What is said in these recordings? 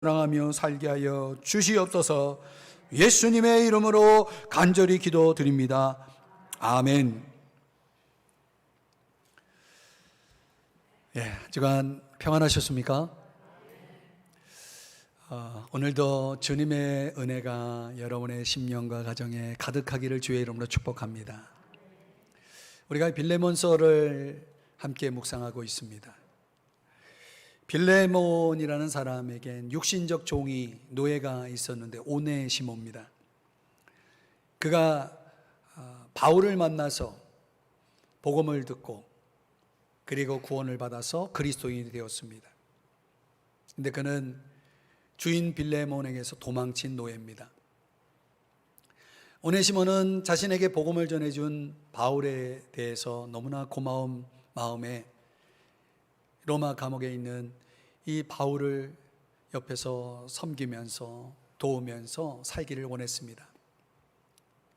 사랑하며 살게 하여 주시옵소서. 예수님의 이름으로 간절히 기도드립니다. 아멘. 주간 평안하셨습니까? 오늘도 주님의 은혜가 여러분의 심령과 가정에 가득하기를 주의 이름으로 축복합니다. 우리가 빌레몬서를 함께 묵상하고 있습니다. 빌레몬이라는 사람에겐 육신적 종이 노예가 있었는데 오네시모입니다. 그가 바울을 만나서 복음을 듣고 그리고 구원을 받아서 그리스도인이 되었습니다. 근데 그는 주인 빌레몬에게서 도망친 노예입니다. 오네시모는 자신에게 복음을 전해준 바울에 대해서 너무나 고마운 마음에 로마 감옥에 있는 이 바울을 옆에서 섬기면서 도우면서 살기를 원했습니다.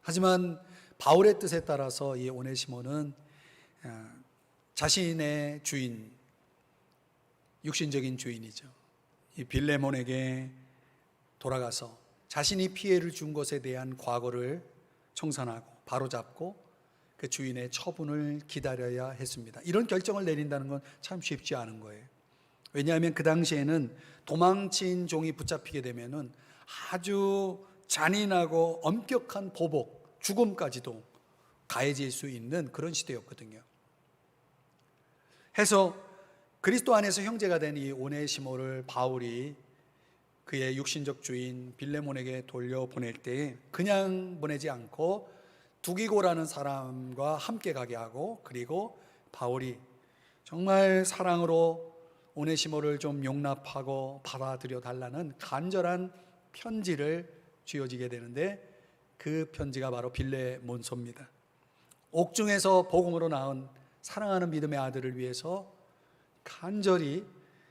하지만 바울의 뜻에 따라서 이 오네시모는 자신의 주인, 육신적인 주인이죠, 이 빌레몬에게 돌아가서 자신이 피해를 준 것에 대한 과거를 청산하고 바로잡고 그 주인의 처분을 기다려야 했습니다. 이런 결정을 내린다는 건 참 쉽지 않은 거예요. 왜냐하면 그 당시에는 도망친 종이 붙잡히게 되면은 아주 잔인하고 엄격한 보복, 죽음까지도 가해질 수 있는 그런 시대였거든요. 해서 그리스도 안에서 형제가 된 이 오네시모를 바울이 그의 육신적 주인 빌레몬에게 돌려보낼 때 그냥 보내지 않고 두기고라는 사람과 함께 가게 하고, 그리고 바울이 정말 사랑으로 오네시모를 좀 용납하고 받아들여 달라는 간절한 편지를 쥐어지게 되는데, 그 편지가 바로 빌레몬서입니다. 옥중에서 복음으로 낳은 사랑하는 믿음의 아들을 위해서 간절히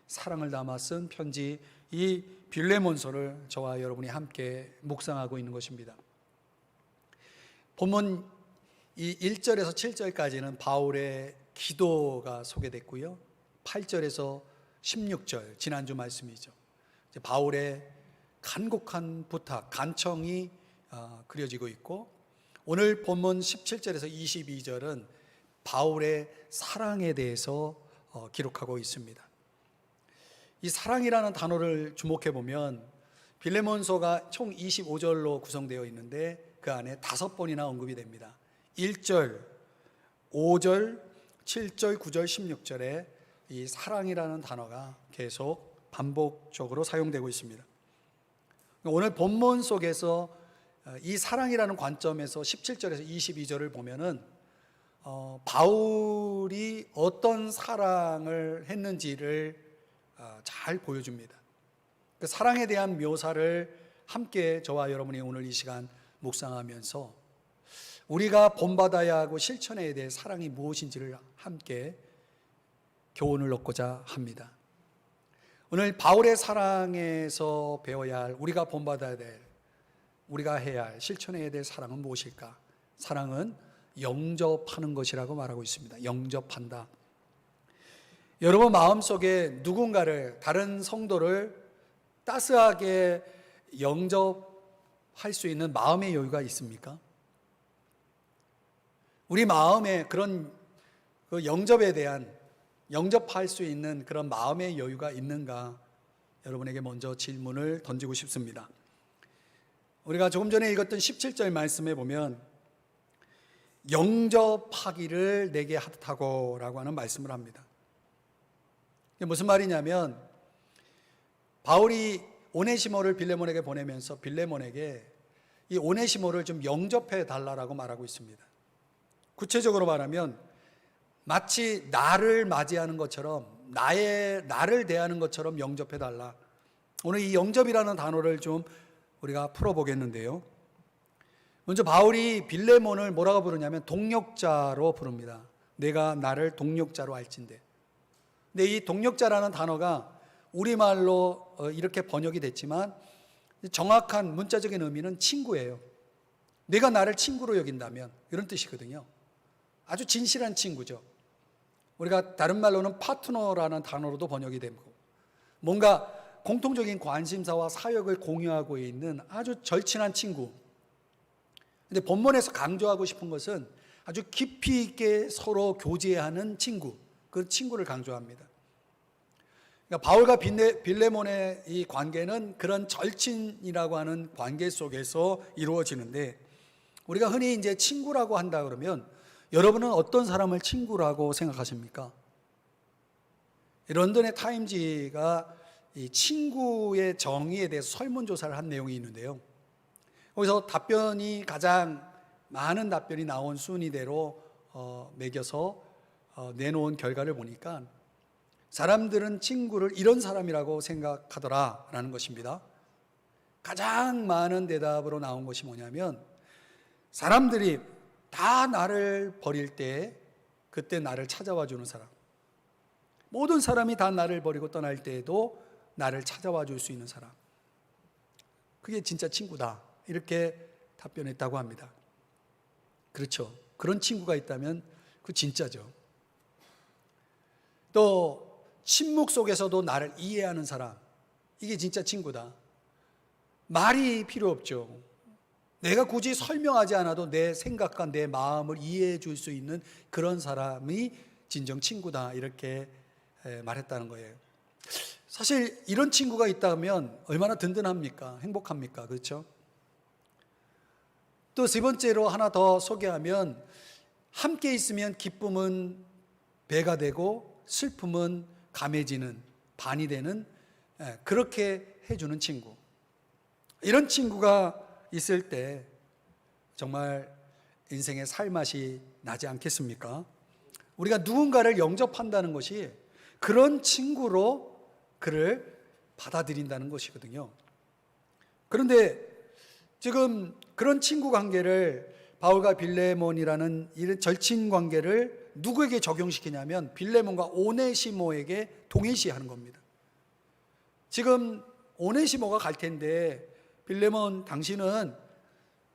사랑을 담아 쓴 편지, 이 빌레몬서를 저와 여러분이 함께 묵상하고 있는 것입니다. 본문 이 1절에서 7절까지는 바울의 기도가 소개됐고요, 8절에서 16절, 지난주 말씀이죠, 바울의 간곡한 부탁, 간청이 그려지고 있고, 오늘 본문 17절에서 22절은 바울의 사랑에 대해서 기록하고 있습니다. 이 사랑이라는 단어를 주목해 보면 빌레몬서가 총 25절로 구성되어 있는데 그 안에 5번이나 언급이 됩니다. 1절, 5절, 7절, 9절, 16절에 이 사랑이라는 단어가 계속 반복적으로 사용되고 있습니다. 오늘 본문 속에서 이 사랑이라는 관점에서 17절에서 22절을 보면은 바울이 어떤 사랑을 했는지를 잘 보여줍니다. 그 사랑에 대한 묘사를 함께 저와 여러분이 오늘 이 시간 묵상하면서 우리가 본받아야 하고 실천해야 될 사랑이 무엇인지를 함께 교훈을 얻고자 합니다. 오늘 바울의 사랑에서 배워야 할, 우리가 본받아야 될, 우리가 해야 할, 실천해야 될 사랑은 무엇일까? 사랑은 영접하는 것이라고 말하고 있습니다. 영접한다. 여러분 마음속에 누군가를, 다른 성도를 따스하게 영접할 수 있는 마음의 여유가 있습니까? 우리 마음에 그런 그 영접에 대한, 영접할 수 있는 그런 마음의 여유가 있는가? 여러분에게 먼저 질문을 던지고 싶습니다. 우리가 조금 전에 읽었던 17절 말씀에 보면 영접하기를 내게 하다고 라고 하는 말씀을 합니다. 이게 무슨 말이냐면, 바울이 오네시모를 빌레몬에게 보내면서 빌레몬에게 이 오네시모를 좀 영접해 달라고 말하고 있습니다. 구체적으로 말하면 마치 나를 맞이하는 것처럼, 나를 대하는 것처럼 영접해 달라. 오늘 이 영접이라는 단어를 좀 우리가 풀어보겠는데요, 먼저 바울이 빌레몬을 뭐라고 부르냐면 동력자로 부릅니다. 내가 나를 동력자로 알진대. 근데 이 동력자라는 단어가 우리말로 이렇게 번역이 됐지만 정확한 문자적인 의미는 친구예요. 내가 나를 친구로 여긴다면, 이런 뜻이거든요. 아주 진실한 친구죠. 우리가 다른 말로는 파트너라는 단어로도 번역이 되고, 뭔가 공통적인 관심사와 사역을 공유하고 있는 아주 절친한 친구. 근데 본문에서 강조하고 싶은 것은 아주 깊이 있게 서로 교제하는 친구, 그 친구를 강조합니다. 그러니까 바울과 빌레몬의 이 관계는 그런 절친이라고 하는 관계 속에서 이루어지는데, 우리가 흔히 이제 친구라고 한다 그러면 여러분은 어떤 사람을 친구라고 생각하십니까? 런던의 타임지가 이 친구의 정의에 대해서 설문조사를 한 내용이 있는데요. 거기서 답변이 가장 많은 답변이 나온 순위대로 매겨서 내놓은 결과를 보니까 사람들은 친구를 이런 사람이라고 생각하더라라는 것입니다. 가장 많은 대답으로 나온 것이 뭐냐면, 사람들이 다 나를 버릴 때 그때 나를 찾아와 주는 사람, 모든 사람이 다 나를 버리고 떠날 때에도 나를 찾아와 줄 수 있는 사람, 그게 진짜 친구다, 이렇게 답변했다고 합니다. 그렇죠. 그런 친구가 있다면 그 진짜죠. 또 침묵 속에서도 나를 이해하는 사람, 이게 진짜 친구다. 말이 필요 없죠. 내가 굳이 설명하지 않아도 내 생각과 내 마음을 이해해 줄 수 있는 그런 사람이 진정 친구다, 이렇게 말했다는 거예요. 사실 이런 친구가 있다면 얼마나 든든합니까? 행복합니까? 그렇죠? 또 세 번째로 하나 더 소개하면, 함께 있으면 기쁨은 배가 되고 슬픔은 감해지는, 반이 되는, 그렇게 해주는 친구. 이런 친구가 있을 때 정말 인생의 살맛이 나지 않겠습니까? 우리가 누군가를 영접한다는 것이 그런 친구로 그를 받아들인다는 것이거든요. 그런데 지금 그런 친구 관계를, 바울과 빌레몬이라는 이런 절친 관계를 누구에게 적용시키냐면 빌레몬과 오네시모에게 동일시하는 겁니다. 지금 오네시모가 갈 텐데, 빌레몬, 당신은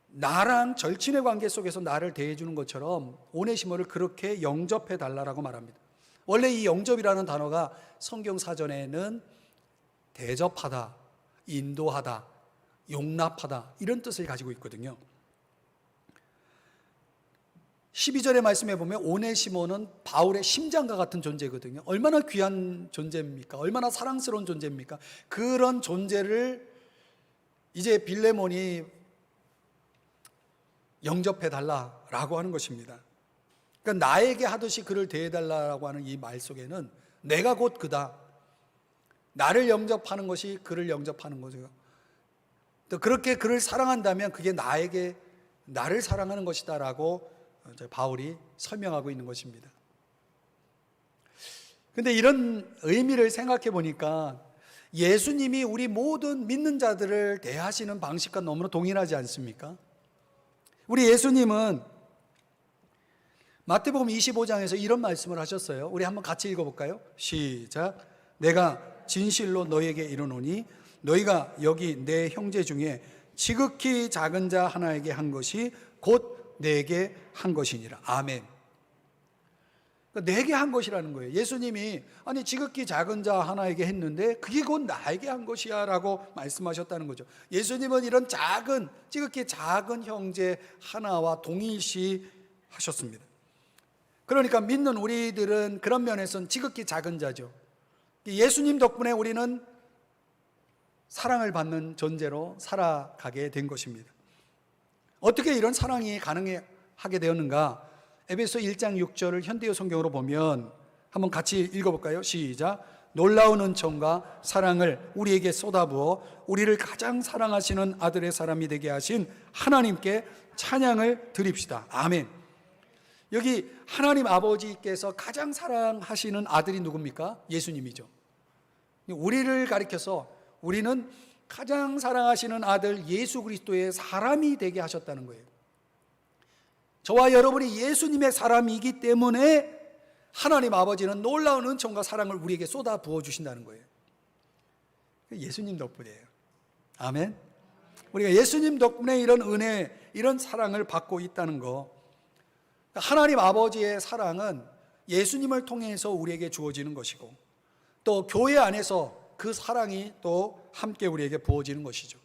나랑 절친의 관계 속에서 나를 대해주는 것처럼 오네시모를 그렇게 영접해 달라고 말합니다. 원래 이 영접이라는 단어가 성경 사전에는 대접하다, 인도하다, 용납하다, 이런 뜻을 가지고 있거든요. 12절의 말씀에 보면 오네시모는 바울의 심장과 같은 존재거든요. 얼마나 귀한 존재입니까? 얼마나 사랑스러운 존재입니까? 그런 존재를 이제 빌레몬이 영접해 달라라고 하는 것입니다. 그러니까 나에게 하듯이 그를 대해달라고 하는 이 말 속에는 내가 곧 그다, 나를 영접하는 것이 그를 영접하는 거죠. 또 그렇게 그를 사랑한다면 그게 나를 사랑하는 것이다라고 바울이 설명하고 있는 것입니다. 그런데 이런 의미를 생각해 보니까 예수님이 우리 모든 믿는 자들을 대하시는 방식과 너무나 동일하지 않습니까? 우리 예수님은 마태복음 25장에서 이런 말씀을 하셨어요. 우리 한번 같이 읽어볼까요? 시작. 내가 진실로 너에게 이르노니 너희가 여기 내 형제 중에 지극히 작은 자 하나에게 한 것이 곧 내게 한 것이니라. 아멘. 그러니까 내게 한 것이라는 거예요. 예수님이 아니 지극히 작은 자 하나에게 했는데 그게 곧 나에게 한 것이야 라고 말씀하셨다는 거죠. 예수님은 이런 지극히 작은 형제 하나와 동일시 하셨습니다. 그러니까 믿는 우리들은 그런 면에서는 지극히 작은 자죠. 예수님 덕분에 우리는 사랑을 받는 존재로 살아가게 된 것입니다. 어떻게 이런 사랑이 가능하게 되었는가? 에베소 1장 6절을 현대어 성경으로 보면 한번 같이 읽어볼까요? 시작. 놀라운 은총과 사랑을 우리에게 쏟아부어 우리를 가장 사랑하시는 아들의 사람이 되게 하신 하나님께 찬양을 드립시다. 아멘. 여기 하나님 아버지께서 가장 사랑하시는 아들이 누굽니까? 예수님이죠. 우리를 가리켜서 우리는 가장 사랑하시는 아들 예수 그리스도의 사람이 되게 하셨다는 거예요. 저와 여러분이 예수님의 사람이기 때문에 하나님 아버지는 놀라운 은총과 사랑을 우리에게 쏟아 부어 주신다는 거예요. 예수님 덕분이에요. 아멘. 우리가 예수님 덕분에 이런 은혜, 이런 사랑을 받고 있다는 거. 하나님 아버지의 사랑은 예수님을 통해서 우리에게 주어지는 것이고, 또 교회 안에서 그 사랑이 또 함께 우리에게 부어지는 것이죠.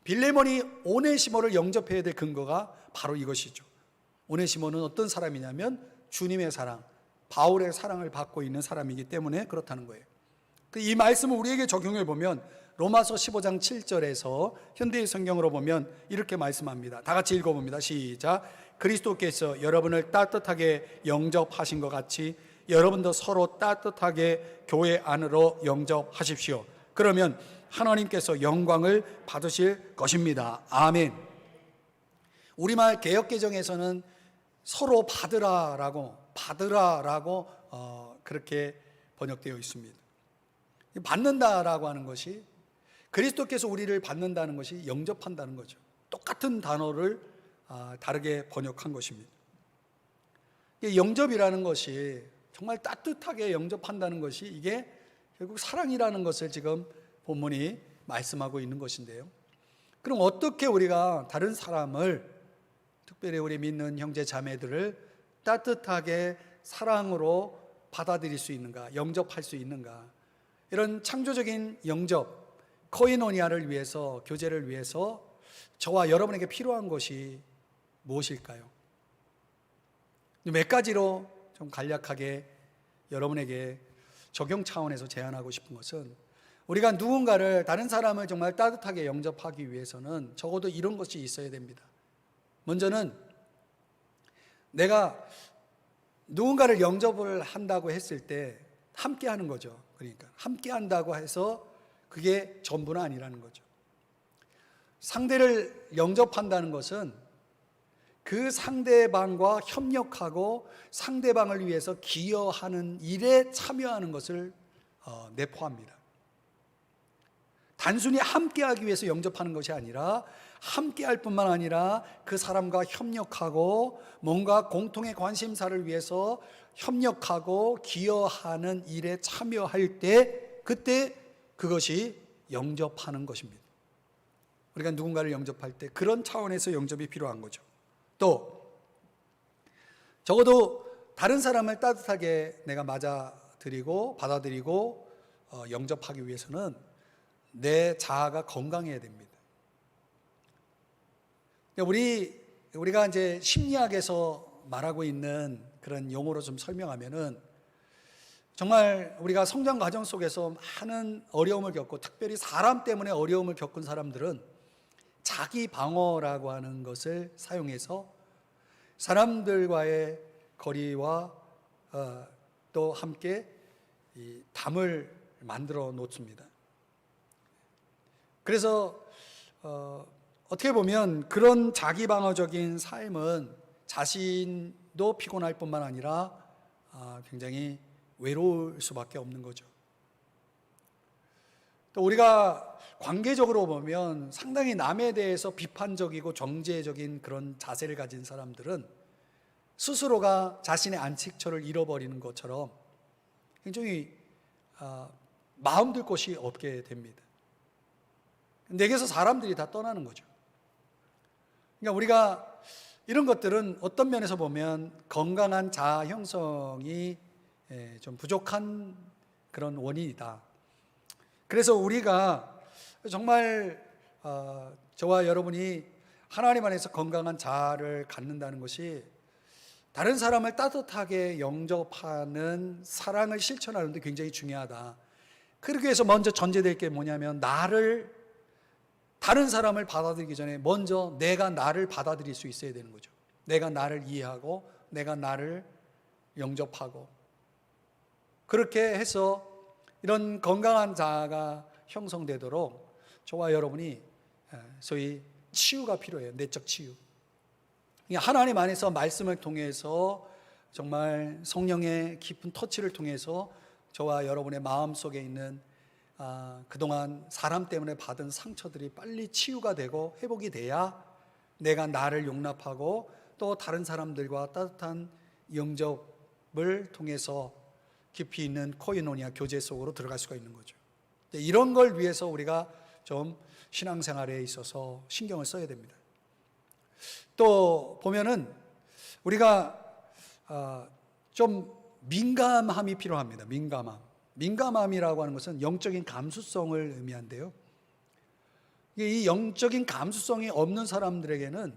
빌레몬이 오네시모를 영접해야 될 근거가 바로 이것이죠. 오네시모는 어떤 사람이냐면 주님의 사랑, 바울의 사랑을 받고 있는 사람이기 때문에 그렇다는 거예요. 이 말씀을 우리에게 적용해 보면 로마서 15장 7절에서 현대의 성경으로 보면 이렇게 말씀합니다. 다 같이 읽어봅니다. 시작. 그리스도께서 여러분을 따뜻하게 영접하신 것 같이 여러분도 서로 따뜻하게 교회 안으로 영접하십시오. 그러면 하나님께서 영광을 받으실 것입니다. 아멘. 우리말 개역개정에서는 서로 받으라라고 그렇게 번역되어 있습니다. 받는다라고 하는 것이, 그리스도께서 우리를 받는다는 것이 영접한다는 거죠. 똑같은 단어를 다르게 번역한 것입니다. 영접이라는 것이, 정말 따뜻하게 영접한다는 것이, 이게 결국 사랑이라는 것을 지금 본문이 말씀하고 있는 것인데요. 그럼 어떻게 우리가 다른 사람을, 특별히 우리 믿는 형제 자매들을 따뜻하게 사랑으로 받아들일 수 있는가, 영접할 수 있는가? 이런 창조적인 영접, 코이노니아를 위해서, 교제를 위해서 저와 여러분에게 필요한 것이 무엇일까요? 몇 가지로 좀 간략하게 여러분에게 적용 차원에서 제안하고 싶은 것은, 우리가 누군가를, 다른 사람을 정말 따뜻하게 영접하기 위해서는 적어도 이런 것이 있어야 됩니다. 먼저는 내가 누군가를 영접을 한다고 했을 때 함께 하는 거죠. 그러니까 함께 한다고 해서 그게 전부는 아니라는 거죠. 상대를 영접한다는 것은 그 상대방과 협력하고 상대방을 위해서 기여하는 일에 참여하는 것을 내포합니다. 단순히 함께하기 위해서 영접하는 것이 아니라, 함께할 뿐만 아니라 그 사람과 협력하고 뭔가 공통의 관심사를 위해서 협력하고 기여하는 일에 참여할 때, 그때 그것이 영접하는 것입니다. 우리가 누군가를 영접할 때 그런 차원에서 영접이 필요한 거죠. 또 적어도 다른 사람을 따뜻하게 내가 맞아들이고 받아들이고 영접하기 위해서는 내 자아가 건강해야 됩니다. 우리가 이제 심리학에서 말하고 있는 그런 용어로 좀 설명하면은, 정말 우리가 성장 과정 속에서 많은 어려움을 겪고, 특별히 사람 때문에 어려움을 겪은 사람들은 자기 방어라고 하는 것을 사용해서 사람들과의 거리와 또 함께 이 담을 만들어 놓습니다. 그래서 어떻게 보면 그런 자기 방어적인 삶은 자신도 피곤할 뿐만 아니라 굉장히 외로울 수밖에 없는 거죠. 또 우리가 관계적으로 보면 상당히 남에 대해서 비판적이고 정죄적인 그런 자세를 가진 사람들은 스스로가 자신의 안식처를 잃어버리는 것처럼 굉장히 마음 둘 곳이 없게 됩니다. 내게서 사람들이 다 떠나는 거죠. 그러니까 우리가 이런 것들은 어떤 면에서 보면 건강한 자아 형성이 좀 부족한 그런 원인이다. 그래서 우리가 정말 저와 여러분이 하나님 안에서 건강한 자아를 갖는다는 것이 다른 사람을 따뜻하게 영접하는 사랑을 실천하는 데 굉장히 중요하다. 그러기 위해서 먼저 전제될 게 뭐냐면, 다른 사람을 받아들이기 전에 먼저 내가 나를 받아들일 수 있어야 되는 거죠. 내가 나를 이해하고 내가 나를 영접하고, 그렇게 해서 이런 건강한 자아가 형성되도록 저와 여러분이 소위 치유가 필요해요. 내적 치유. 하나님 안에서 말씀을 통해서, 정말 성령의 깊은 터치를 통해서 저와 여러분의 마음속에 있는 그동안 사람 때문에 받은 상처들이 빨리 치유가 되고 회복이 돼야 내가 나를 용납하고 또 다른 사람들과 따뜻한 영접을 통해서 깊이 있는 코이노니아 교제 속으로 들어갈 수가 있는 거죠. 이런 걸 위해서 우리가 좀 신앙생활에 있어서 신경을 써야 됩니다. 또 보면은 우리가 좀 민감함이 필요합니다. 민감함. 민감함이라고 하는 것은 영적인 감수성을 의미한데요. 이 영적인 감수성이 없는 사람들에게는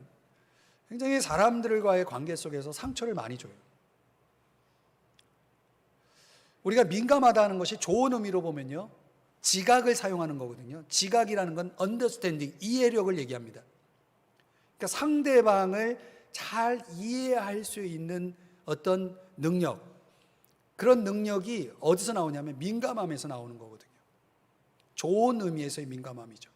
굉장히 사람들과의 관계 속에서 상처를 많이 줘요. 우리가 민감하다는 것이 좋은 의미로 보면요, 지각을 사용하는 거거든요. 지각이라는 건 understanding, 이해력을 얘기합니다. 그러니까 상대방을 잘 이해할 수 있는 어떤 능력, 그런 능력이 어디서 나오냐면 민감함에서 나오는 거거든요. 좋은 의미에서의 민감함이죠.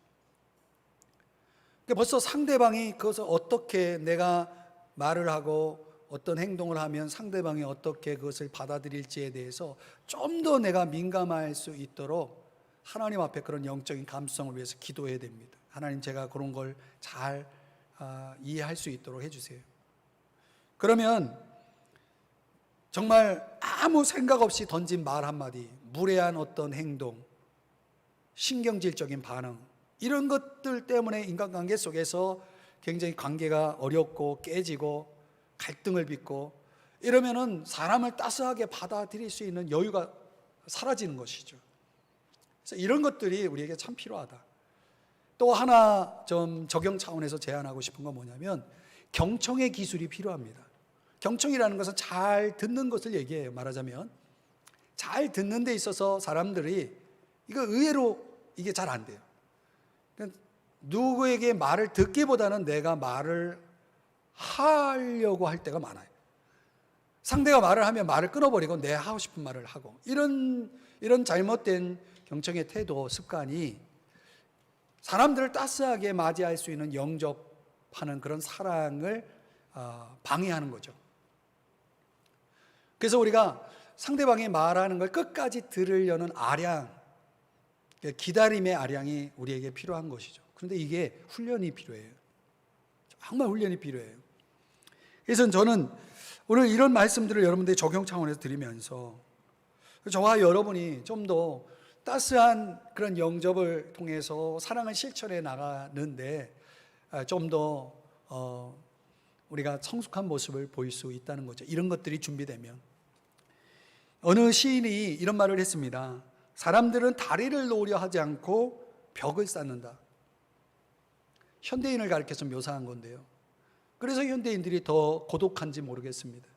그러니까 벌써 상대방이 그것을 어떻게 내가 말을 하고 어떤 행동을 하면 상대방이 어떻게 그것을 받아들일지에 대해서 좀 더 내가 민감할 수 있도록 하나님 앞에 그런 영적인 감수성을 위해서 기도해야 됩니다. 하나님, 제가 그런 걸 잘 이해할 수 있도록 해주세요. 그러면 정말 아무 생각 없이 던진 말 한마디, 무례한 어떤 행동, 신경질적인 반응, 이런 것들 때문에 인간관계 속에서 굉장히 관계가 어렵고 깨지고 갈등을 빚고 이러면은 사람을 따스하게 받아들일 수 있는 여유가 사라지는 것이죠. 그래서 이런 것들이 우리에게 참 필요하다. 또 하나 좀 적용 차원에서 제안하고 싶은 건 뭐냐면 경청의 기술이 필요합니다. 경청이라는 것은 잘 듣는 것을 얘기해요. 말하자면 잘 듣는 데 있어서 사람들이 이거 의외로 이게 잘 안 돼요. 누구에게 말을 듣기보다는 내가 말을 하려고 할 때가 많아요. 상대가 말을 하면 말을 끊어버리고 내 하고 싶은 말을 하고, 이런 잘못된 경청의 태도, 습관이 사람들을 따스하게 맞이할 수 있는 영접하는 그런 사랑을 방해하는 거죠. 그래서 우리가 상대방이 말하는 걸 끝까지 들으려는 아량, 기다림의 아량이 우리에게 필요한 것이죠. 그런데 이게 훈련이 필요해요. 정말 훈련이 필요해요. 그래서 저는 오늘 이런 말씀들을 여러분들의 적용 차원에서 드리면서 저와 여러분이 좀 더 따스한 그런 영접을 통해서 사랑을 실천해 나가는데 좀 더 우리가 성숙한 모습을 보일 수 있다는 거죠. 이런 것들이 준비되면. 어느 시인이 이런 말을 했습니다. 사람들은 다리를 놓으려 하지 않고 벽을 쌓는다. 현대인을 가리켜서 묘사한 건데요. 그래서 현대인들이 더 고독한지 모르겠습니다.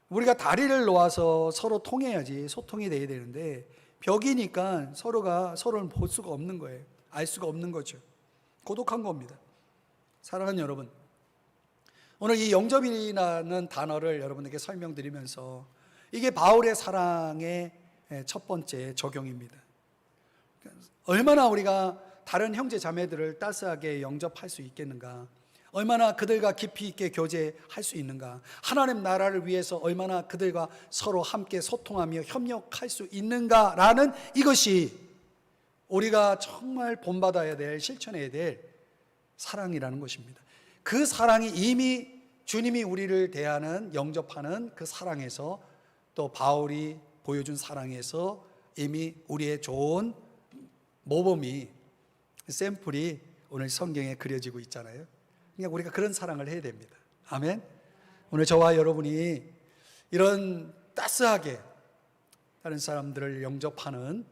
우리가 다리를 놓아서 서로 통해야지 소통이 돼야 되는데 벽이니까 서로가 서로를 볼 수가 없는 거예요. 알 수가 없는 거죠. 고독한 겁니다. 사랑하는 여러분, 오늘 이 영접이라는 단어를 여러분에게 설명드리면서 이게 바울의 사랑의 첫 번째 적용입니다. 얼마나 우리가 다른 형제 자매들을 따스하게 영접할 수 있겠는가, 얼마나 그들과 깊이 있게 교제할 수 있는가, 하나님 나라를 위해서 얼마나 그들과 서로 함께 소통하며 협력할 수 있는가라는 이것이 우리가 정말 본받아야 될, 실천해야 될 사랑이라는 것입니다. 그 사랑이 이미 주님이 우리를 대하는, 영접하는 그 사랑에서, 또 바울이 보여준 사랑에서 이미 우리의 좋은 모범이, 샘플이 오늘 성경에 그려지고 있잖아요. 그러니까 우리가 그런 사랑을 해야 됩니다. 아멘. 오늘 저와 여러분이 이런 따스하게 다른 사람들을 영접하는,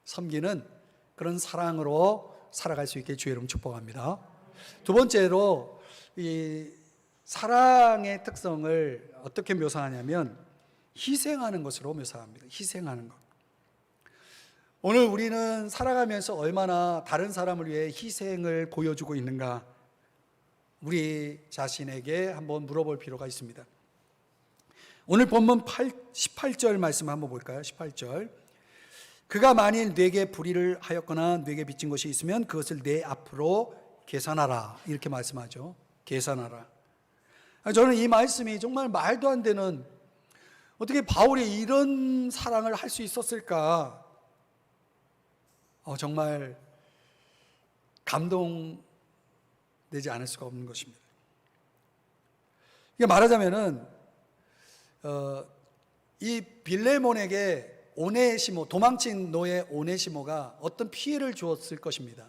섬기는 그런 사랑으로 살아갈 수 있게 주의 이름 축복합니다. 두 번째로 이 사랑의 특성을 어떻게 묘사하냐면 희생하는 것으로 묘사합니다. 희생하는 것. 오늘 우리는 살아가면서 얼마나 다른 사람을 위해 희생을 보여주고 있는가, 우리 자신에게 한번 물어볼 필요가 있습니다. 오늘 본문 18절 말씀 한번 볼까요? 18절. 그가 만일 네게 불의를 하였거나 네게 빚진 것이 있으면 그것을 내 앞으로 계산하라, 이렇게 말씀하죠. 계산하라. 저는 이 말씀이 정말 말도 안 되는, 어떻게 바울이 이런 사랑을 할 수 있었을까, 정말 감동되지 않을 수가 없는 것입니다. 이게 말하자면은 이 빌레몬에게 오네시모, 도망친 노예 오네시모가 어떤 피해를 주었을 것입니다.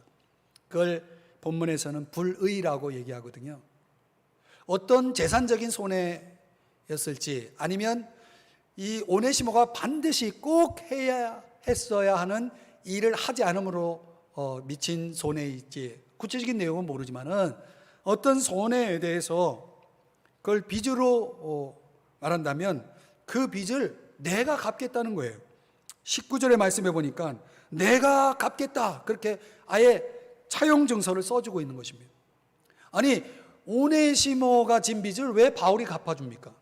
그걸 본문에서는 불의라고 얘기하거든요. 어떤 재산적인 손해였을지, 아니면 이 오네시모가 반드시 꼭 해야 했어야 하는 일을 하지 않음으로 미친 손해일지 구체적인 내용은 모르지만은 어떤 손해에 대해서 그걸 빚으로 말한다면 그 빚을 내가 갚겠다는 거예요. 19절의 말씀에 보니까 내가 갚겠다 그렇게 아예 차용 증서를 써주고 있는 것입니다. 아니 오네시모가 진 빚을 왜 바울이 갚아줍니까?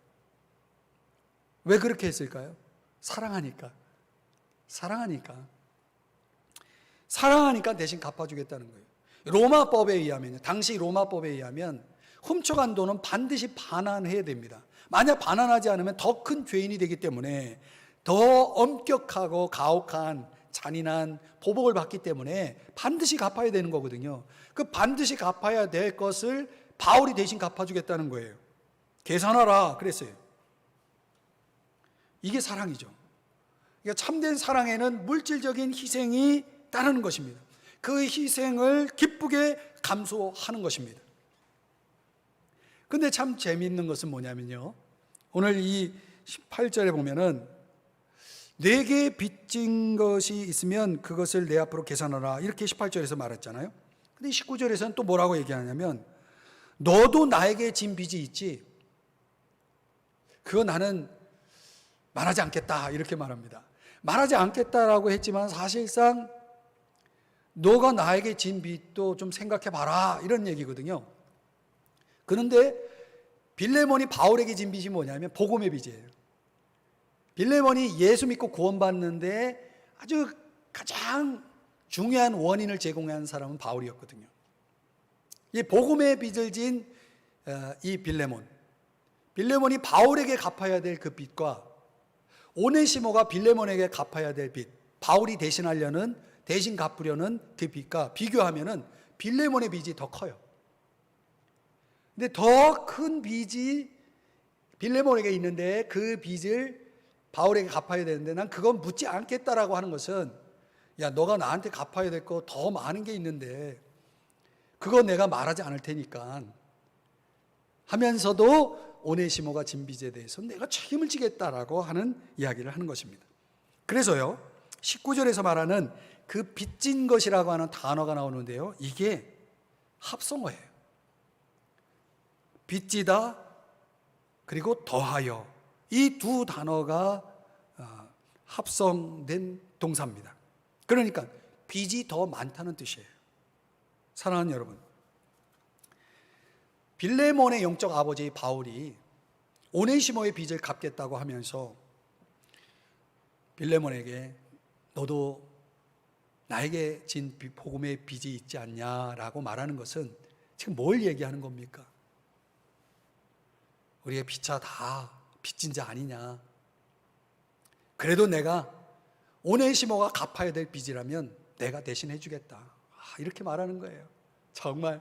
왜 그렇게 했을까요? 사랑하니까 대신 갚아주겠다는 거예요. 로마법에 의하면, 당시 로마법에 의하면 훔쳐간 돈은 반드시 반환해야 됩니다. 만약 반환하지 않으면 더 큰 죄인이 되기 때문에 더 엄격하고 가혹한 잔인한 보복을 받기 때문에 반드시 갚아야 되는 거거든요. 그 반드시 갚아야 될 것을 바울이 대신 갚아주겠다는 거예요. 계산하라 그랬어요. 이게 사랑이죠. 그러니까 참된 사랑에는 물질적인 희생이 따르는 것입니다. 그 희생을 기쁘게 감수하는 것입니다. 근데 참 재미있는 것은 뭐냐면요, 오늘 이 18절에 보면은 내게 빚진 것이 있으면 그것을 내 앞으로 계산하라 이렇게 18절에서 말했잖아요. 근데 19절에서는 또 뭐라고 얘기하냐면 너도 나에게 진 빚이 있지, 그거 나는 말하지 않겠다 이렇게 말합니다. 말하지 않겠다라고 했지만 사실상 너가 나에게 진 빚도 좀 생각해 봐라 이런 얘기거든요. 그런데 빌레몬이 바울에게 진 빚이 뭐냐면 복음의 빚이에요. 빌레몬이 예수 믿고 구원받는데 아주 가장 중요한 원인을 제공한 사람은 바울이었거든요. 이 복음의 빚을 진 이 빌레몬이 바울에게 갚아야 될 그 빚과 오네시모가 빌레몬에게 갚아야 될 빚, 바울이 대신 갚으려는 그 빚과 비교하면은 빌레몬의 빚이 더 커요. 근데 더 큰 빚이 빌레몬에게 있는데 그 빚을 바울에게 갚아야 되는데 난 그건 묻지 않겠다라고 하는 것은, 야 너가 나한테 갚아야 될 거 더 많은 게 있는데 그거 내가 말하지 않을 테니까 하면서도 오네시모가 진 빚에 대해서 내가 책임을 지겠다라고 하는 이야기를 하는 것입니다. 그래서요 19절에서 말하는 그 빚진 것이라고 하는 단어가 나오는데요, 이게 합성어예요. 빚지다 그리고 더하여, 이 두 단어가 합성된 동사입니다. 그러니까 빚이 더 많다는 뜻이에요. 사랑하는 여러분, 빌레몬의 영적 아버지 바울이 오네시모의 빚을 갚겠다고 하면서 빌레몬에게 너도 나에게 진 복음의 빚이 있지 않냐라고 말하는 것은 지금 뭘 얘기하는 겁니까? 우리의 피차 다 빚진 자 아니냐, 그래도 내가 오네시모가 갚아야 될 빚이라면 내가 대신 해주겠다, 이렇게 말하는 거예요. 정말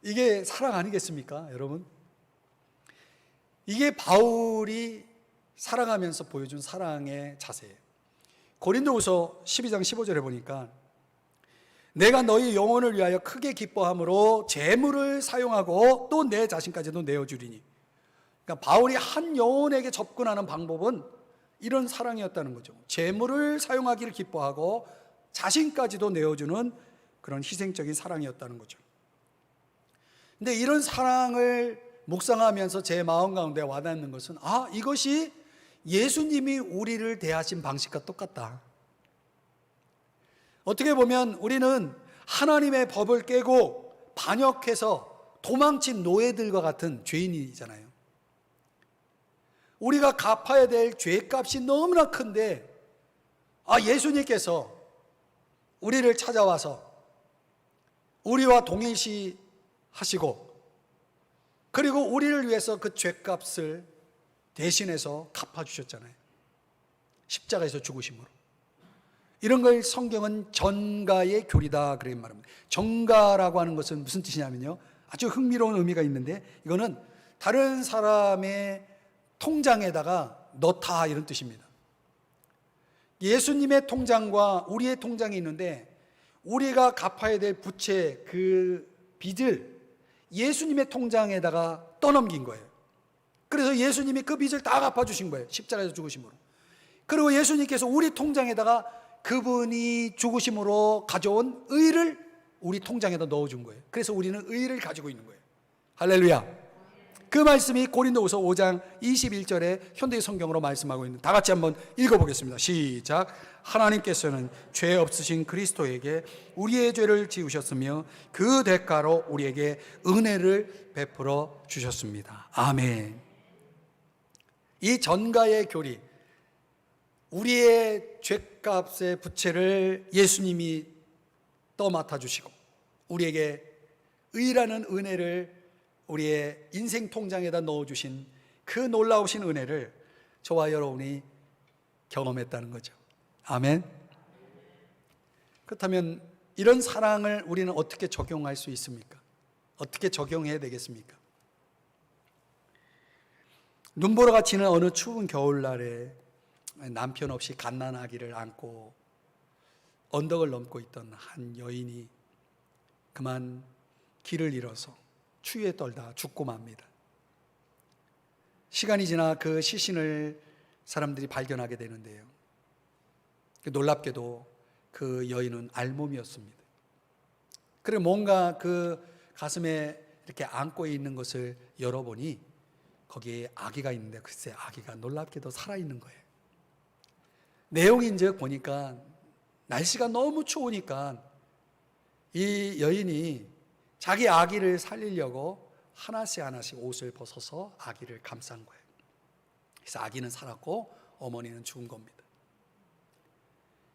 이게 사랑 아니겠습니까 여러분? 이게 바울이 사랑하면서 보여준 사랑의 자세예요. 고린도후서 12장 15절에 보니까 내가 너희 영혼을 위하여 크게 기뻐함으로 재물을 사용하고 또 내 자신까지도 내어주리니, 그러니까 바울이 한 영혼에게 접근하는 방법은 이런 사랑이었다는 거죠. 재물을 사용하기를 기뻐하고 자신까지도 내어주는 그런 희생적인 사랑이었다는 거죠. 근데 이런 사랑을 묵상하면서 제 마음 가운데 와닿는 것은, 이것이 예수님이 우리를 대하신 방식과 똑같다. 어떻게 보면 우리는 하나님의 법을 깨고 반역해서 도망친 노예들과 같은 죄인이잖아요. 우리가 갚아야 될 죄값이 너무나 큰데 예수님께서 우리를 찾아와서 우리와 동일시 하시고, 그리고 우리를 위해서 그 죄값을 대신해서 갚아주셨잖아요. 십자가에서 죽으심으로. 이런 걸 성경은 전가의 교리다 그렇게 말합니다. 전가라고 하는 것은 무슨 뜻이냐면요, 아주 흥미로운 의미가 있는데 이거는 다른 사람의 통장에다가 넣다 이런 뜻입니다. 예수님의 통장과 우리의 통장이 있는데 우리가 갚아야 될 부채, 그 빚을 예수님의 통장에다가 떠넘긴 거예요. 그래서 예수님이 그 빚을 다 갚아주신 거예요. 십자가에서 죽으심으로. 그리고 예수님께서 우리 통장에다가 그분이 죽으심으로 가져온 의를 우리 통장에다 넣어준 거예요. 그래서 우리는 의를 가지고 있는 거예요. 할렐루야. 그 말씀이 고린도후서 5장 21절에 현대 성경으로 말씀하고 있는, 다 같이 한번 읽어보겠습니다. 시작. 하나님께서는 죄 없으신 그리스도에게 우리의 죄를 지우셨으며 그 대가로 우리에게 은혜를 베풀어 주셨습니다. 아멘. 이 전가의 교리, 우리의 죄값의 부채를 예수님이 떠맡아 주시고 우리에게 의라는 은혜를 우리의 인생 통장에다 넣어주신 그 놀라우신 은혜를 저와 여러분이 경험했다는 거죠. 아멘. 그렇다면 이런 사랑을 우리는 어떻게 적용할 수 있습니까? 어떻게 적용해야 되겠습니까? 눈보라 같이는 어느 추운 겨울날에 남편 없이 갓난아기를 안고 언덕을 넘고 있던 한 여인이 그만 길을 잃어서 추위에 떨다 죽고 맙니다. 시간이 지나 그 시신을 사람들이 발견하게 되는데요, 놀랍게도 그 여인은 알몸이었습니다. 그리고 뭔가 그 가슴에 이렇게 안고 있는 것을 열어보니 거기에 아기가 있는데, 글쎄 아기가 놀랍게도 살아있는 거예요. 내용인즉 보니까 날씨가 너무 추우니까 이 여인이 자기 아기를 살리려고 하나씩 옷을 벗어서 아기를 감싼 거예요. 그래서 아기는 살았고 어머니는 죽은 겁니다.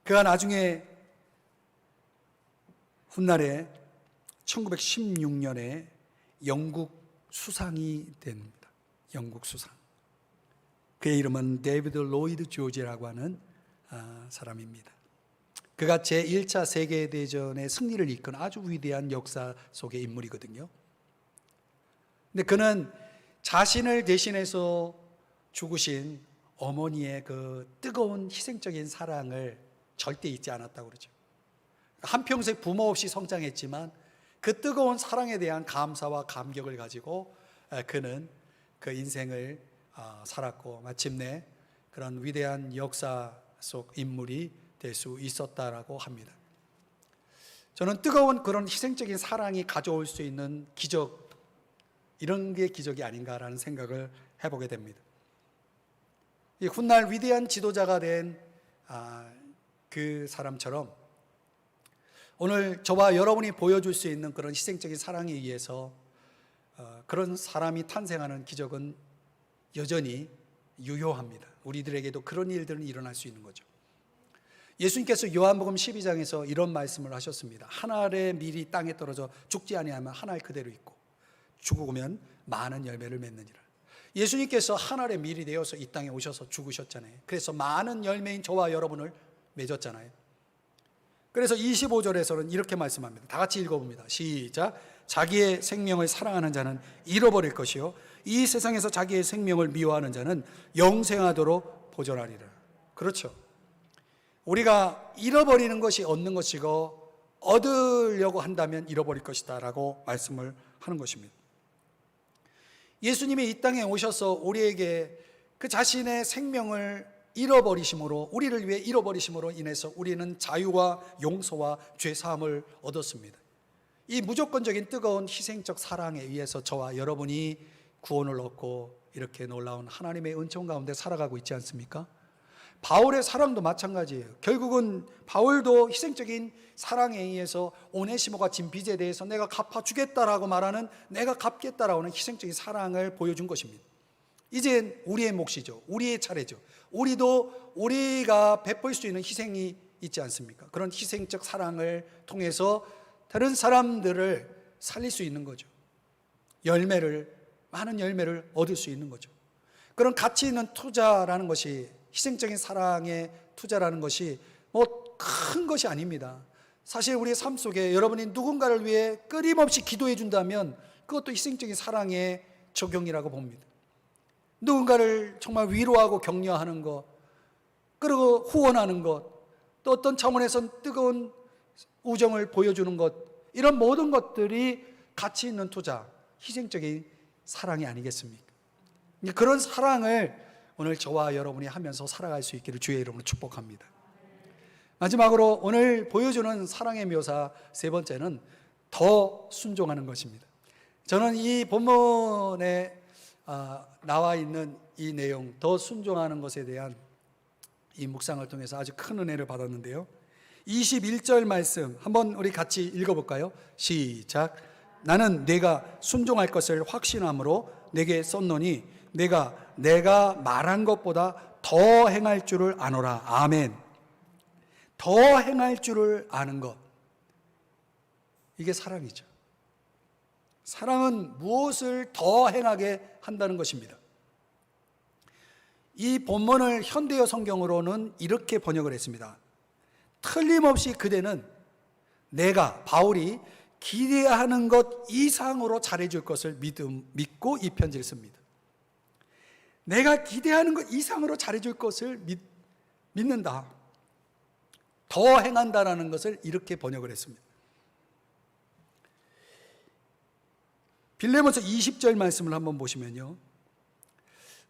그가 나중에 훗날에 1916년에 영국 수상이 됩니다. 영국 수상. 그의 이름은 데이비드 로이드 조지라고 하는 사람입니다. 그가 제1차 세계대전의 승리를 이끈 아주 위대한 역사 속의 인물이거든요. 근데 그는 자신을 대신해서 죽으신 어머니의 그 뜨거운 희생적인 사랑을 절대 잊지 않았다고 그러죠. 한평생 부모 없이 성장했지만 그 뜨거운 사랑에 대한 감사와 감격을 가지고 그는 그 인생을 살았고 마침내 그런 위대한 역사 속 인물이 될 수 있었다라고 합니다. 저는 뜨거운 그런 희생적인 사랑이 가져올 수 있는 기적, 이런 게 기적이 아닌가라는 생각을 해보게 됩니다. 이 훗날 위대한 지도자가 된 그 사람처럼 오늘 저와 여러분이 보여줄 수 있는 그런 희생적인 사랑에 의해서 그런 사람이 탄생하는 기적은 여전히 유효합니다. 우리들에게도 그런 일들은 일어날 수 있는 거죠. 예수님께서 요한복음 12장에서 이런 말씀을 하셨습니다. 한 알의 밀이 땅에 떨어져 죽지 아니하면 한 알 그대로 있고 죽으면 많은 열매를 맺느니라. 예수님께서 한 알의 밀이 되어서 이 땅에 오셔서 죽으셨잖아요. 그래서 많은 열매인 저와 여러분을 맺었잖아요. 그래서 25절에서는 이렇게 말씀합니다. 다 같이 읽어봅니다. 시작. 자기의 생명을 사랑하는 자는 잃어버릴 것이요 이 세상에서 자기의 생명을 미워하는 자는 영생하도록 보존하리라. 그렇죠. 우리가 잃어버리는 것이 얻는 것이고 얻으려고 한다면 잃어버릴 것이다 라고 말씀을 하는 것입니다. 예수님이 이 땅에 오셔서 우리에게 그 자신의 생명을 잃어버리심으로, 우리를 위해 잃어버리심으로 인해서 우리는 자유와 용서와 죄사함을 얻었습니다. 이 무조건적인 뜨거운 희생적 사랑에 의해서 저와 여러분이 구원을 얻고 이렇게 놀라운 하나님의 은총 가운데 살아가고 있지 않습니까? 바울의 사랑도 마찬가지예요. 결국은 바울도 희생적인 사랑에 의해서 오네시모가 진 빚에 대해서 내가 갚아주겠다라고 말하는, 내가 갚겠다라고 하는 희생적인 사랑을 보여준 것입니다. 이제 우리의 몫이죠. 우리의 차례죠. 우리가 베풀 수 있는 희생이 있지 않습니까? 그런 희생적 사랑을 통해서 다른 사람들을 살릴 수 있는 거죠. 많은 열매를 얻을 수 있는 거죠. 그런 가치 있는 투자라는 것이, 희생적인 사랑의 투자라는 것이 큰 것이 아닙니다. 사실 우리의 삶 속에 여러분이 누군가를 위해 끊임없이 기도해 준다면 그것도 희생적인 사랑의 적용이라고 봅니다. 누군가를 정말 위로하고 격려하는 것, 그리고 후원하는 것, 또 어떤 차원에서 뜨거운 우정을 보여주는 것, 이런 모든 것들이 가치 있는 투자, 희생적인 사랑이 아니겠습니까? 그런 사랑을 오늘 저와 여러분이 하면서 살아갈 수 있기를 주의 이름으로 축복합니다. 마지막으로 오늘 보여주는 사랑의 묘사 세 번째는 더 순종하는 것입니다. 저는 이 본문에 나와 있는 이 내용, 더 순종하는 것에 대한 이 묵상을 통해서 아주 큰 은혜를 받았는데요. 21절 말씀 한번 우리 같이 읽어볼까요? 시작. 나는 네가 순종할 것을 확신함으로 내게 썼노니 내가 말한 것보다 더 행할 줄을 아노라. 아멘. 더 행할 줄을 아는 것, 이게 사랑이죠. 사랑은 무엇을 더 행하게 한다는 것입니다. 이 본문을 현대어 성경으로는 이렇게 번역을 했습니다. 틀림없이 그대는 바울이 기대하는 것 이상으로 잘해줄 것을 믿고 이 편지를 씁니다. 내가 기대하는 것 이상으로 잘해줄 것을 믿는다. 더 행한다라는 것을 이렇게 번역을 했습니다. 빌레몬서 20절 말씀을 한번 보시면요,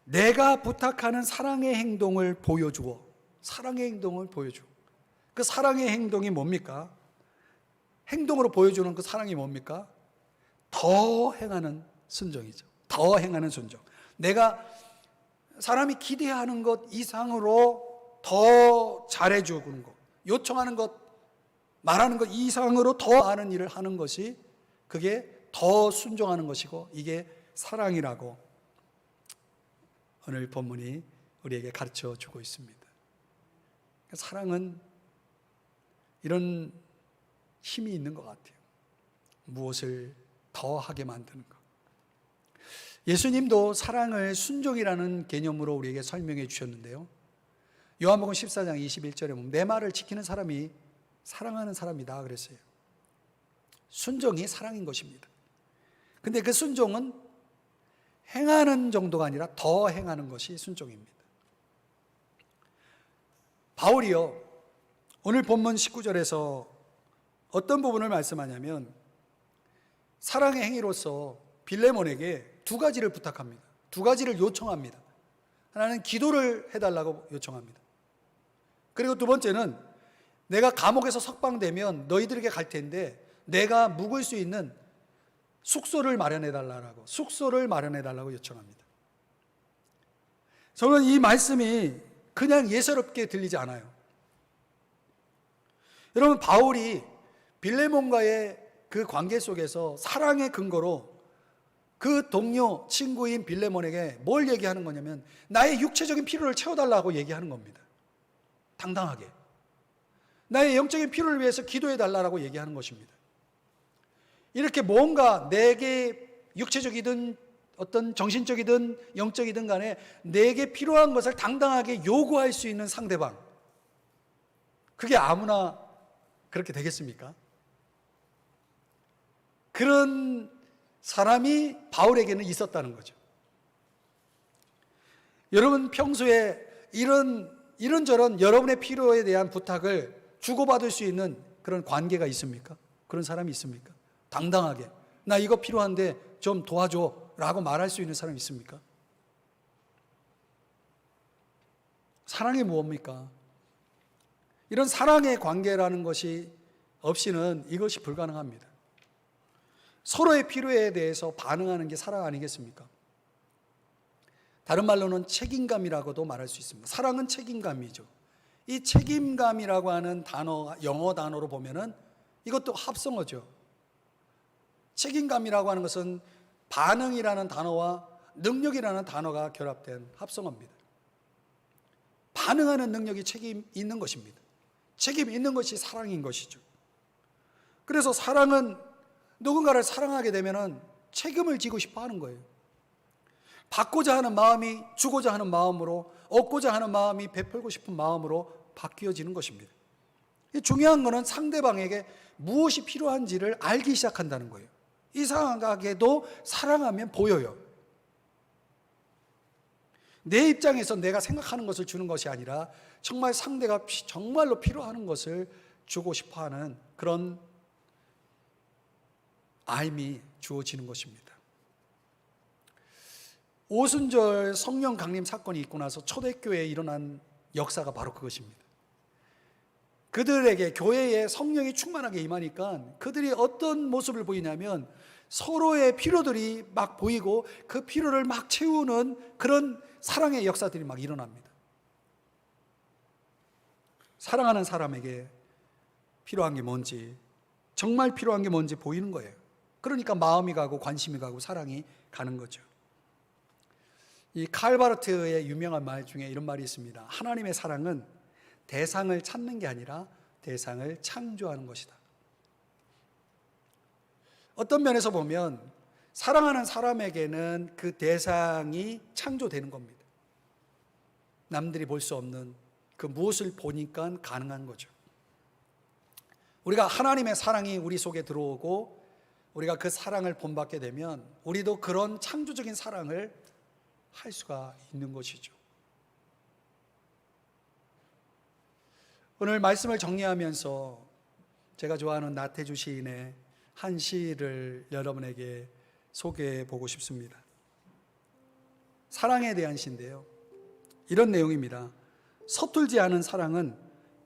내가 부탁하는 사랑의 행동을 보여주어. 사랑의 행동을 보여주어. 그 사랑의 행동이 뭡니까? 행동으로 보여주는 그 사랑이 뭡니까? 더 행하는 순종이죠. 더 행하는 순종. 내가 사람이 기대하는 것 이상으로 더 잘해주는 것, 요청하는 것, 말하는 것 이상으로 더 많은 일을 하는 것이, 그게 더 순종하는 것이고, 이게 사랑이라고 오늘 본문이 우리에게 가르쳐 주고 있습니다. 사랑은 이런 힘이 있는 것 같아요. 무엇을 더 하게 만드는 것. 예수님도 사랑을 순종이라는 개념으로 우리에게 설명해 주셨는데요, 요한복음 14장 21절에 보면 내 말을 지키는 사람이 사랑하는 사람이다 그랬어요. 순종이 사랑인 것입니다. 근데 그 순종은 행하는 정도가 아니라 더 행하는 것이 순종입니다. 바울이요, 오늘 본문 19절에서 어떤 부분을 말씀하냐면 사랑의 행위로서 빌레몬에게 두 가지를 부탁합니다. 두 가지를 요청합니다. 하나는 기도를 해달라고 요청합니다. 그리고 두 번째는 내가 감옥에서 석방되면 너희들에게 갈 텐데 내가 묵을 수 있는 숙소를 마련해달라고 요청합니다. 저는 이 말씀이 그냥 예사롭게 들리지 않아요. 여러분, 바울이 빌레몬과의 그 관계 속에서 사랑의 근거로 그 동료, 친구인 빌레몬에게 뭘 얘기하는 거냐면 나의 육체적인 필요를 채워달라고 얘기하는 겁니다. 당당하게. 나의 영적인 필요를 위해서 기도해달라고 얘기하는 것입니다. 이렇게 뭔가 내게 육체적이든 어떤 정신적이든 영적이든 간에 내게 필요한 것을 당당하게 요구할 수 있는 상대방, 그게 아무나 그렇게 되겠습니까? 그런 사람이 바울에게는 있었다는 거죠. 여러분, 평소에 이런저런 여러분의 필요에 대한 부탁을 주고받을 수 있는 그런 관계가 있습니까? 그런 사람이 있습니까? 당당하게 나 이거 필요한데 좀 도와줘 라고 말할 수 있는 사람이 있습니까? 사랑이 무엇입니까? 이런 사랑의 관계라는 것이 없이는 이것이 불가능합니다. 서로의 필요에 대해서 반응하는 게 사랑 아니겠습니까? 다른 말로는 책임감이라고도 말할 수 있습니다. 사랑은 책임감이죠. 이 책임감이라고 하는 단어, 영어 단어로 보면은 이것도 합성어죠. 책임감이라고 하는 것은 반응이라는 단어와 능력이라는 단어가 결합된 합성어입니다. 반응하는 능력이 책임 있는 것입니다. 책임 있는 것이 사랑인 것이죠. 그래서 사랑은 누군가를 사랑하게 되면은 책임을 지고 싶어 하는 거예요. 받고자 하는 마음이 주고자 하는 마음으로, 얻고자 하는 마음이 베풀고 싶은 마음으로 바뀌어지는 것입니다. 중요한 것은 상대방에게 무엇이 필요한지를 알기 시작한다는 거예요. 이상하게도 사랑하면 보여요. 내 입장에서 내가 생각하는 것을 주는 것이 아니라 정말 상대가 정말로 필요한 것을 주고 싶어하는 그런 알미 주어지는 것입니다. 오순절 성령 강림 사건이 있고 나서 초대교회에 일어난 역사가 바로 그것입니다. 그들에게 교회에 성령이 충만하게 임하니까 그들이 어떤 모습을 보이냐면 서로의 필요들이 막 보이고 그 필요를 막 채우는 그런 사랑의 역사들이 막 일어납니다. 사랑하는 사람에게 필요한 게 뭔지, 정말 필요한 게 뭔지 보이는 거예요. 그러니까 마음이 가고 관심이 가고 사랑이 가는 거죠. 이 칼바르트의 유명한 말 중에 이런 말이 있습니다. 하나님의 사랑은 대상을 찾는 게 아니라 대상을 창조하는 것이다. 어떤 면에서 보면 사랑하는 사람에게는 그 대상이 창조되는 겁니다. 남들이 볼 수 없는 그 무엇을 보니까 가능한 거죠. 우리가 하나님의 사랑이 우리 속에 들어오고 우리가 그 사랑을 본받게 되면 우리도 그런 창조적인 사랑을 할 수가 있는 것이죠. 오늘 말씀을 정리하면서 제가 좋아하는 나태주 시인의 한 시를 여러분에게 소개해 보고 싶습니다. 사랑에 대한 시인데요, 이런 내용입니다. 서툴지 않은 사랑은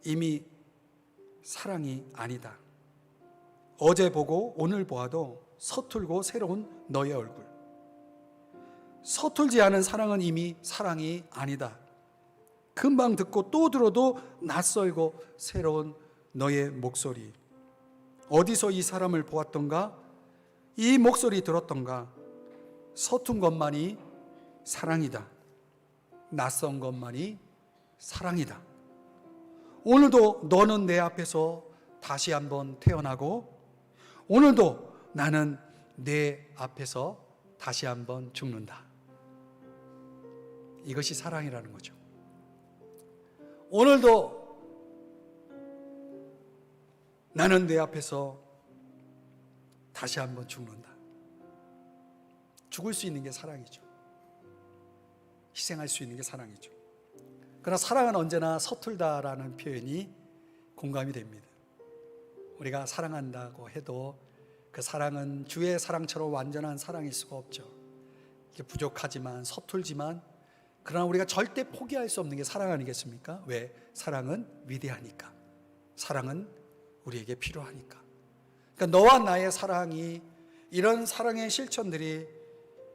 이미 사랑이 아니다. 어제 보고 오늘 보아도 서툴고 새로운 너의 얼굴. 서툴지 않은 사랑은 이미 사랑이 아니다. 금방 듣고 또 들어도 낯설고 새로운 너의 목소리. 어디서 이 사람을 보았던가? 이 목소리 들었던가? 서툰 것만이 사랑이다. 낯선 것만이 사랑이다. 오늘도 너는 내 앞에서 다시 한번 태어나고 오늘도 나는 내 앞에서 다시 한번 죽는다. 이것이 사랑이라는 거죠. 오늘도 나는 내 앞에서 다시 한번 죽는다. 죽을 수 있는 게 사랑이죠. 희생할 수 있는 게 사랑이죠. 그러나 사랑은 언제나 서툴다라는 표현이 공감이 됩니다. 우리가 사랑한다고 해도 그 사랑은 주의 사랑처럼 완전한 사랑일 수가 없죠. 이게 부족하지만 서툴지만 그러나 우리가 절대 포기할 수 없는 게 사랑 아니겠습니까? 왜? 사랑은 위대하니까. 사랑은 우리에게 필요하니까. 그러니까 너와 나의 사랑이, 이런 사랑의 실천들이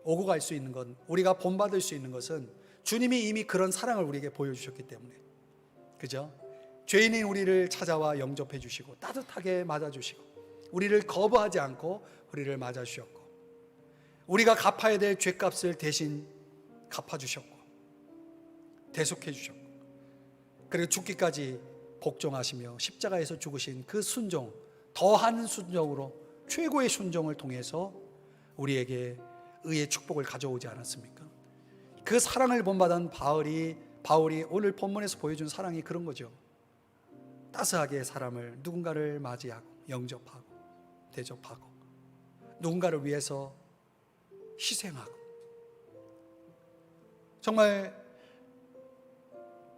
오고 갈 수 있는 건, 우리가 본받을 수 있는 것은 주님이 이미 그런 사랑을 우리에게 보여주셨기 때문에, 그죠? 죄인인 우리를 찾아와 영접해 주시고 따뜻하게 맞아주시고 우리를 거부하지 않고 우리를 맞아주셨고 우리가 갚아야 될 죄값을 대신 갚아주셨고 대속해 주셨고 그리고 죽기까지 복종하시며 십자가에서 죽으신 그 순종, 더한 순종으로 최고의 순종을 통해서 우리에게 의의 축복을 가져오지 않았습니까? 그 사랑을 본받은 바울이 오늘 본문에서 보여준 사랑이 그런 거죠. 따스하게 사람을, 누군가를 맞이하고 영접하고 대접하고 누군가를 위해서 희생하고 정말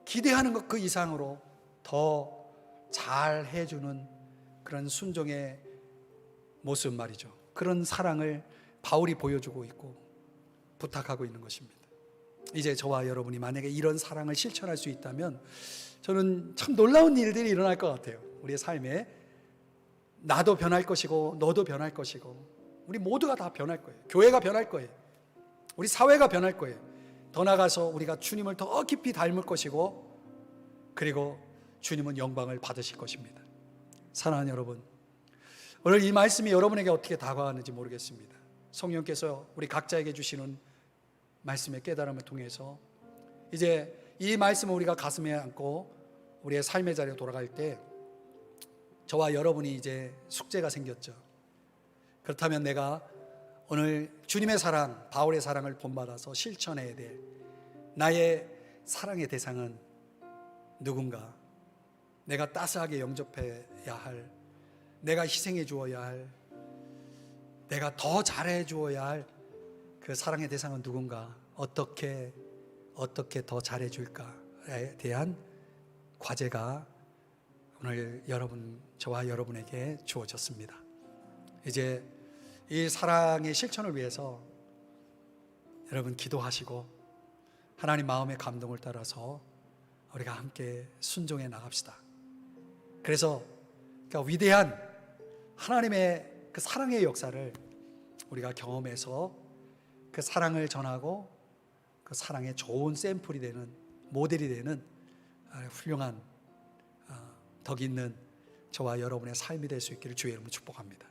기대하는 것 그 이상으로 더 잘 해주는 그런 순종의 모습 말이죠. 그런 사랑을 바울이 보여주고 있고 부탁하고 있는 것입니다. 이제 저와 여러분이 만약에 이런 사랑을 실천할 수 있다면 저는 참 놀라운 일들이 일어날 것 같아요. 우리의 삶에 나도 변할 것이고 너도 변할 것이고 우리 모두가 다 변할 거예요. 교회가 변할 거예요. 우리 사회가 변할 거예요. 더 나아가서 우리가 주님을 더 깊이 닮을 것이고 그리고 주님은 영광을 받으실 것입니다. 사랑하는 여러분, 오늘 이 말씀이 여러분에게 어떻게 다가왔는지 모르겠습니다. 성령께서 우리 각자에게 주시는 말씀의 깨달음을 통해서 이제 이 말씀을 우리가 가슴에 안고 우리의 삶의 자리에 돌아갈 때 저와 여러분이 이제 숙제가 생겼죠. 그렇다면 내가 오늘 주님의 사랑, 바울의 사랑을 본받아서 실천해야 될 나의 사랑의 대상은 누군가? 내가 따스하게 영접해야 할, 내가 희생해 주어야 할, 내가 더 잘해 주어야 할 그 사랑의 대상은 누군가? 어떻게 더 잘해 줄까에 대한 과제가 오늘 저와 여러분에게 주어졌습니다. 이제 이 사랑의 실천을 위해서 여러분 기도하시고 하나님 마음의 감동을 따라서 우리가 함께 순종해 나갑시다. 그래서 위대한 하나님의 그 사랑의 역사를 우리가 경험해서 그 사랑을 전하고 그 사랑의 좋은 샘플이 되는, 모델이 되는 훌륭한 덕 있는 저와 여러분의 삶이 될 수 있기를 주의 이름으로 축복합니다.